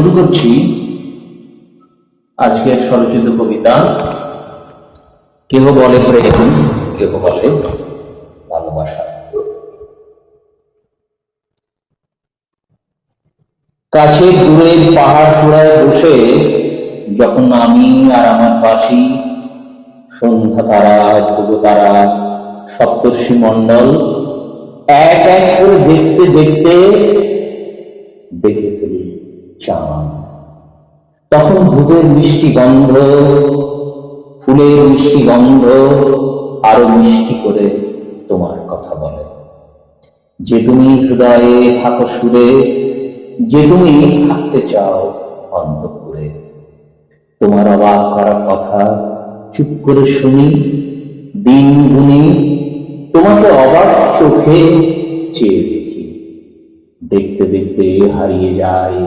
শুরু করছি আজকের স্বরচিত কবিতা। কেহ বলে প্রেম, কেহ বলে ভালোবাসা। কাছে দূরের পাহাড় চূড়ায় বসে যখন আমি আর আমার বাসি, সন্ধ্যা তারা, ধ্রুব তারা, সপ্তর্ষি মণ্ডল এক এক করে দেখতে দেখতে দেখে ফেলি চাঁদ। তখন ধূপের মিষ্টি গন্ধ, ফুলের মিষ্টি গন্ধ আরো মিষ্টি করে তোমার কথা বলে, যে তুমি হৃদয়ে থাকো সুরে, যে তুমি থাকতে চাও অন্তঃপুরে। তোমার অবাক করা কথা চুপ করে শুনি, দিন গুনি, তোমাকে অবাক চোখে চেয়ে দেখি। দেখতে দেখতে হারিয়ে যায়